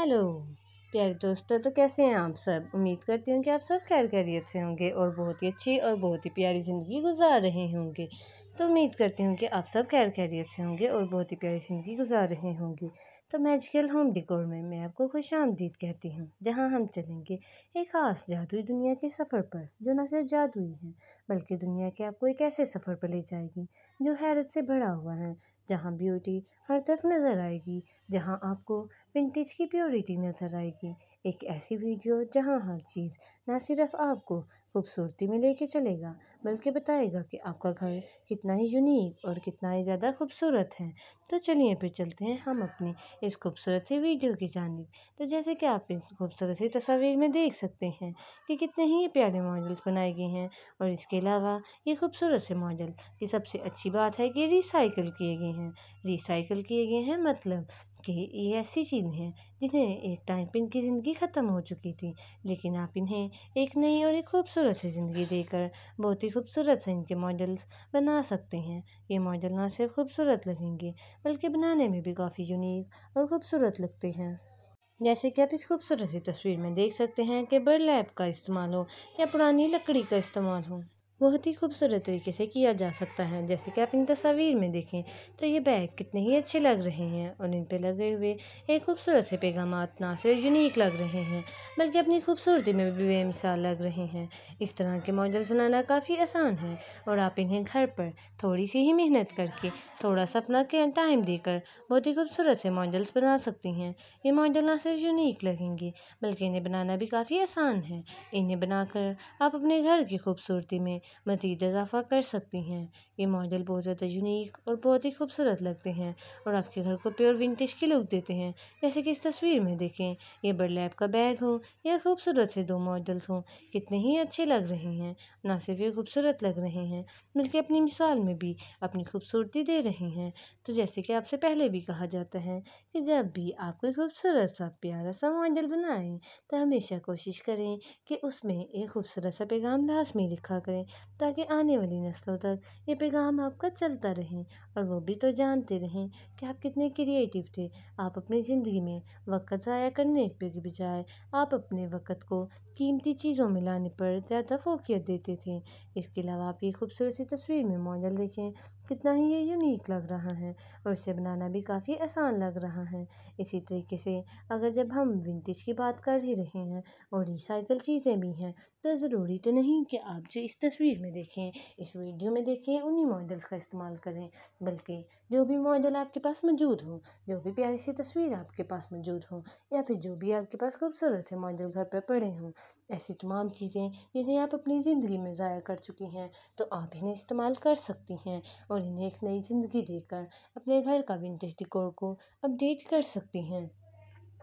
Hello प्यारे दोस्तों, तो कैसे हैं आप सब। उम्मीद करती हूँ कि आप सब खैर खैरियत से होंगे और बहुत ही अच्छी और बहुत ही प्यारी ज़िंदगी गुजार रहे होंगे। तो उम्मीद करती हूँ कि आप सब खैर खैरियत से होंगे और बहुत ही प्यारी ज़िंदगी गुजार रहे होंगे। तो मैजिकल होम डेकोर में मैं आपको खुशामदीद कहती हूँ, जहाँ हम चलेंगे एक ख़ास जादुई दुनिया के सफ़र पर, जो न सिर्फ जादुई है बल्कि दुनिया के आपको एक ऐसे सफ़र पर ले जाएगी जो हैरत से भरा हुआ है, जहाँ ब्यूटी हर तरफ नज़र आएगी, जहाँ आपको विंटेज की प्योरिटी नज़र आएगी। एक ऐसी वीडियो जहाँ हर चीज़ ना सिर्फ आपको खूबसूरती में लेके चलेगा बल्कि बताएगा कि आपका घर कितना ही यूनिक और कितना ही ज़्यादा खूबसूरत है। तो चलिए फिर चलते हैं हम अपनी इस खूबसूरत सी वीडियो की जानिब। तो जैसे कि आप इस खूबसूरत सी तस्वीर में देख सकते हैं कि कितने ही प्यारे मॉडल्स बनाए गए हैं, और इसके अलावा ये खूबसूरत से मॉडल की सबसे अच्छी बात है कि रिसाइकिल किए गए हैं। रिसाइकिल किए गए हैं मतलब कि ये ऐसी चीज़ें हैं जिन्हें एक टाइम पे इनकी ज़िंदगी ख़त्म हो चुकी थी, लेकिन आप इन्हें एक नई और एक खूबसूरत सी ज़िंदगी देकर बहुत ही खूबसूरत से इनके मॉडल्स बना सकते हैं। ये मॉडल ना सिर्फ खूबसूरत लगेंगे बल्कि बनाने में भी काफ़ी यूनिक और खूबसूरत लगते हैं। जैसे कि आप इस खूबसूरत सी तस्वीर में देख सकते हैं कि बर्लैप का इस्तेमाल हो या पुरानी लकड़ी का इस्तेमाल हो, बहुत ही खूबसूरत तरीके से किया जा सकता है। जैसे कि आप इन तस्वीर में देखें तो ये बैग कितने ही अच्छे लग रहे हैं, और इन पे लगे हुए एक खूबसूरत से पैगामात ना सिर्फ यूनिक लग रहे हैं बल्कि अपनी खूबसूरती में भी बेमिसाल लग रहे हैं। इस तरह के मॉडल्स बनाना काफ़ी आसान है, और आप इन्हें घर पर थोड़ी सी ही मेहनत करके, थोड़ा सा अपना टाइम देकर बहुत ही खूबसूरत से मॉडल्स बना सकती हैं। ये मॉडल ना सिर्फ यूनिक लगेंगे बल्कि इन्हें बनाना भी काफ़ी आसान है। इन्हें बनाकर आप अपने घर की खूबसूरती में मज़ीद इजाफ़ा कर सकती हैं। ये मॉडल बहुत ज़्यादा यूनिक और बहुत ही खूबसूरत लगते हैं, और आपके घर को प्योर विंटेज की लुक देते हैं। जैसे कि इस तस्वीर में देखें, ये बर्लैप का बैग हो या खूबसूरत से दो मॉडल्स हों, कितने ही अच्छे लग रहे हैं। ना सिर्फ ये खूबसूरत लग रहे हैं बल्कि अपनी मिसाल में भी अपनी खूबसूरती दे रहे हैं। तो जैसे कि आपसे पहले भी कहा जाता है कि जब भी आप कोई खूबसूरत सा प्यारा सा मॉडल बनाएं तो हमेशा कोशिश करें कि उसमें एक खूबसूरत सा पैगाम लाज़मी लिखा करें, ताकि आने वाली नस्लों तक ये पैगाम आपका चलता रहे और वो भी तो जानते रहें कि आप कितने क्रिएटिव थे। आप अपनी ज़िंदगी में वक्त ज़ाया करने के बजाय आप अपने वक्त को कीमती चीज़ों में लाने पर ज़्यादा फोकियत देते थे। इसके अलावा आप ये खूबसूरत सी तस्वीर में मॉडल देखें, कितना ही ये यूनिक लग रहा है और इसे बनाना भी काफ़ी आसान लग रहा है। इसी तरीके से अगर जब हम विंटेज की बात कर ही रहे हैं और रिसाइकल चीज़ें भी हैं, तो ज़रूरी तो नहीं कि आप जो इस तस्वीर में देखें, इस वीडियो में देखें, उन्हीं मॉडल्स का इस्तेमाल करें, बल्कि जो भी मॉडल आपके पास मौजूद हो, जो भी प्यारी सी तस्वीर आपके पास मौजूद हो, या फिर जो भी आपके पास खूबसूरत से मॉडल घर पर पड़े हों, ऐसी तमाम चीज़ें जिन्हें आप अपनी ज़िंदगी में ज़ाया कर चुकी हैं, तो आप इन्हें इस्तेमाल कर सकती हैं और इन्हें एक नई ज़िंदगी देकर अपने घर का विंटेज डेकोर को अपडेट कर सकती हैं।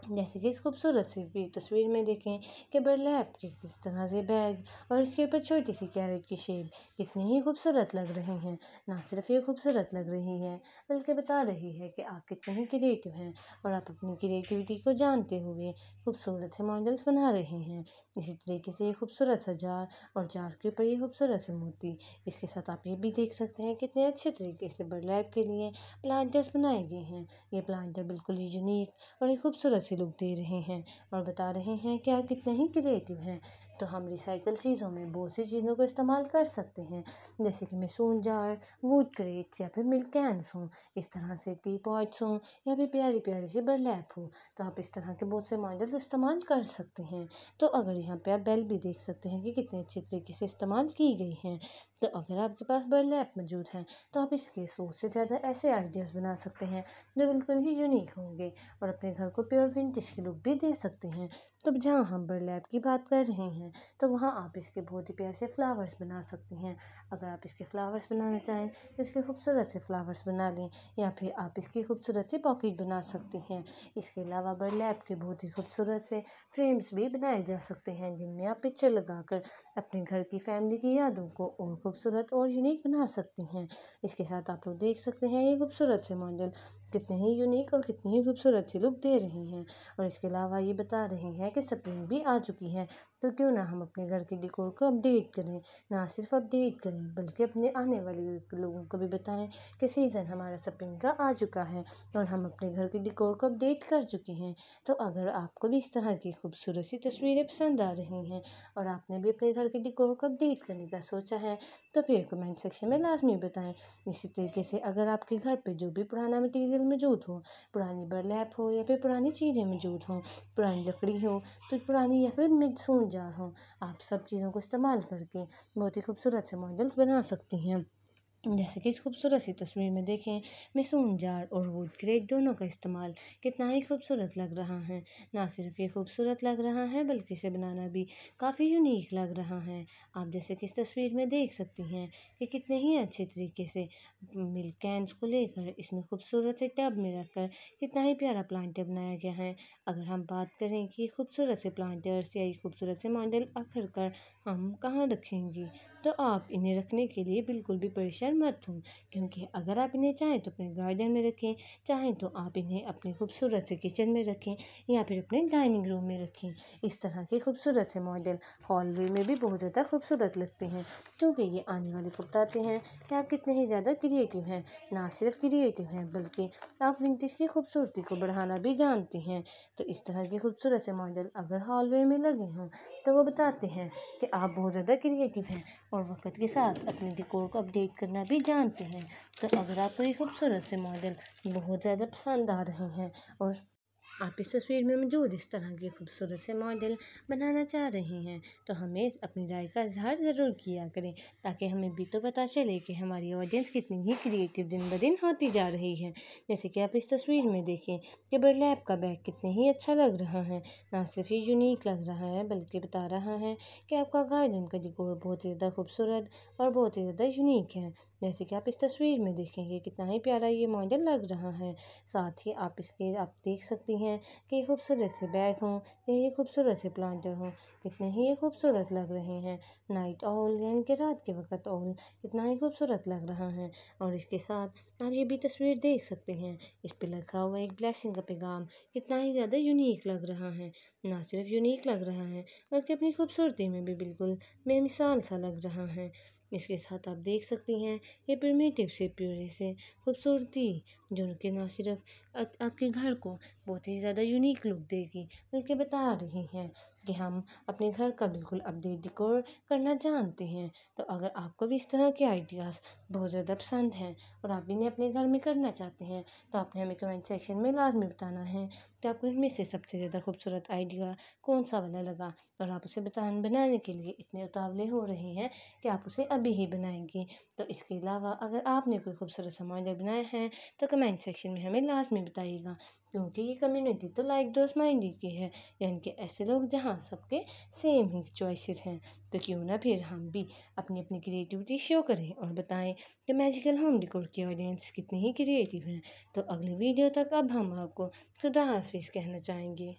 जैसे कि इस खूबसूरत सी भी तस्वीर में देखें कि बर्लैप के किस तरह से बैग और इसके ऊपर छोटी सी कैरेट की शेप कितनी ही खूबसूरत लग रही हैं। ना सिर्फ ये खूबसूरत लग रही है बल्कि बता रही है कि आप कितने ही क्रिएटिव हैं, और आप अपनी क्रिएटिविटी को जानते हुए खूबसूरत से मॉडल्स बना रहे हैं। इसी तरीके से ये खूबसूरत सा जार और जार के ऊपर ये खूबसूरत से मोती, इसके साथ आप ये भी देख सकते हैं कितने अच्छे तरीके से बर्लैप के लिए प्लांटर्स बनाए गए हैं। ये प्लांटर बिल्कुल ही यूनिक और एक खूबसूरत सी लुक दे रहे हैं और बता रहे हैं कि आप कितने ही क्रिएटिव हैं। तो हम रिसाइकल चीज़ों में बहुत सी चीज़ों को इस्तेमाल कर सकते हैं, जैसे कि मेसून जार, वुड क्रेट्स या फिर मिल्क कैन्स हों, इस तरह से टी पॉट्स हों या फिर प्यारी प्यारी सी बर्लैप हो। तो आप इस तरह के बहुत से मॉडल्स इस्तेमाल कर सकते हैं। तो अगर यहाँ पे आप बेल भी देख सकते हैं कि कितने अच्छे तरीके से इस्तेमाल की गई हैं। तो अगर आपके पास बर्लैप मौजूद हैं तो आप इसके 100 से ज़्यादा ऐसे आइडियाज़ बना सकते हैं जो बिल्कुल ही यूनिक होंगे और अपने घर को प्योर विंटेज की लुक भी दे सकते हैं। तो जहाँ हम बर्लैप की बात कर रहे हैं तो वहाँ आप इसके बहुत ही प्यारे से फ्लावर्स बना सकते हैं। अगर आप इसके फ्लावर्स बनाना चाहें तो इसके खूबसूरत से फ्लावर्स बना लें, या फिर आप इसकी खूबसूरत सी पॉकेट बना सकते हैं। इसके अलावा बर्लैप के बहुत ही खूबसूरत से फ्रेम्स भी बनाए जा सकते हैं, जिनमें आप पिक्चर लगाकर अपने घर की फैमिली की यादों को और खूबसूरत और यूनिक बना सकती हैं। इसके साथ आप लोग देख सकते हैं ये खूबसूरत से मॉडल कितने ही यूनिक और कितनी ही खूबसूरत सी लुक दे रही हैं। और इसके अलावा ये बता रही हैं कि स्प्रिंग भी आ चुकी है, तो क्यों ना हम अपने घर के डेकोर को अपडेट करें। ना सिर्फ अपडेट करें बल्कि अपने आने वाले लोगों को भी बताएं कि सीज़न हमारा स्प्रिंग का आ चुका है और हम अपने घर के डेकोर को अपडेट कर चुके हैं। तो अगर आपको भी इस तरह की खूबसूरत सी तस्वीरें पसंद आ रही हैं और आपने भी अपने घर के डेकोर को अपडेट करने का सोचा है, तो फिर कमेंट सेक्शन में लाजमी बताएं। इसी तरीके से अगर आपके घर पे जो भी पुराना मटीरियल मौजूद हो, पुरानी बर्लैप हो या फिर पुरानी चीज़ें मौजूद हों, पुरानी लकड़ी हो, तो पुरानी या फिर मिक्सून जार हो, आप सब चीज़ों को इस्तेमाल करके बहुत ही खूबसूरत से मॉडल्स बना सकती हैं। जैसे कि इस खूबसूरत सी तस्वीर में देखें, मिसून जार और वुड क्रेट दोनों का इस्तेमाल कितना ही खूबसूरत लग रहा है। ना सिर्फ ये खूबसूरत लग रहा है बल्कि इसे बनाना भी काफ़ी यूनिक लग रहा है। आप जैसे कि इस तस्वीर में देख सकती हैं कि कितने ही अच्छे तरीके से मिल्क कैंस को लेकर इसमें खूबसूरत से टब में रखकर कितना ही प्यारा प्लांटर बनाया गया है। अगर हम बात करें कि खूबसूरत से प्लांटर्स या ये खूबसूरत से मॉडल आखिरकार हम कहाँ रखेंगे, तो आप इन्हें रखने के लिए बिल्कुल भी परेशान मत हो, क्योंकि अगर आप इन्हें चाहें तो अपने गार्डन में रखें, चाहें तो आप इन्हें अपने खूबसूरत से किचन में रखें या फिर अपने डाइनिंग रूम में रखें। इस तरह के खूबसूरत से मॉडल हॉलवे में भी बहुत ज़्यादा खूबसूरत लगते हैं, क्योंकि ये आने वाले को बताते हैं कि आप कितने ही ज़्यादा क्रिएटिव हैं। ना सिर्फ क्रिएटिव हैं बल्कि आप विंटेज की खूबसूरती को बढ़ाना भी जानती हैं। तो इस तरह के खूबसूरत से मॉडल अगर हॉलवे में लगे हों तो वो बताते हैं कि आप बहुत ज़्यादा क्रिएटिव हैं और वक्त के साथ अपने डेकोर को अपडेट करना भी जानते हैं। तो अगर आपको ये खूबसूरत से मॉडल बहुत ज़्यादा पसंद आ रहे हैं और आप इस तस्वीर में मौजूद इस तरह के खूबसूरत से मॉडल बनाना चाह रहे हैं, तो हमें अपनी राय का इजहार ज़रूर किया करें, ताकि हमें भी तो पता चले कि हमारी ऑडियंस कितनी ही क्रिएटिव दिन ब दिन होती जा रही है। जैसे कि आप इस तस्वीर में देखें कि बर्लैप का बैग कितने ही अच्छा लग रहा है। ना सिर्फ ये यूनिक लग रहा है बल्कि बता रहा है कि आपका गार्डन का डेकोर बहुत ही ज़्यादा खूबसूरत और बहुत ही ज़्यादा यूनिक है। जैसे कि आप इस तस्वीर में देखेंगे कितना ही प्यारा ये मॉडल लग रहा है। साथ ही आप देख सकती हैं कि ये खूबसूरत से बैग हों या ये खूबसूरत से प्लांटर हों, कितने ही ये खूबसूरत लग रहे हैं। नाइट ऑल यानी कि रात के वक्त ऑल कितना ही खूबसूरत लग रहा है। और इसके साथ आप ये भी तस्वीर देख सकते हैं, इस पर लिखा हुआ एक ब्लेसिंग का पैगाम कितना ही ज़्यादा यूनिक लग रहा है। ना सिर्फ यूनिक लग रहा है बल्कि अपनी खूबसूरती में भी बिल्कुल बेमिसाल सा लग रहा है। इसके साथ आप देख सकती हैं ये प्रिमिटिव से प्योरे से खूबसूरती, जो कि ना सिर्फ आपके घर को बहुत ही ज़्यादा यूनिक लुक देगी बल्कि बता रही हैं कि हम अपने घर का बिल्कुल अपडेट डेकोर करना जानते हैं। तो अगर आपको भी इस तरह के आइडियाज़ बहुत ज़्यादा पसंद हैं और आप इन्हें अपने घर में करना चाहते हैं, तो आपने हमें कमेंट सेक्शन में लाजमी बताना है कि आपको इनमें से सबसे ज़्यादा खूबसूरत आइडिया कौन सा वाला लगा। और आप उसे बनाने के लिए इतने उतावले हो रहे हैं कि आप उसे अभी ही बनाएंगे। तो इसके अलावा अगर आपने कोई खूबसूरत सा मॉडल बनाया है तो कमेंट सेक्शन में हमें लाजमी बताइएगा, क्योंकि ये कम्युनिटी तो लाइक दोस्त माइंडेड की है, यानी कि ऐसे लोग जहाँ सबके सेम ही चॉइसेस हैं। तो क्यों ना फिर हम भी अपनी अपनी क्रिएटिविटी शो करें और बताएं कि मैजिकल होम डेकोर की ऑडियंस कितनी ही क्रिएटिव हैं। तो अगले वीडियो तक अब हम आपको खुदा हाफिज़ कहना चाहेंगे।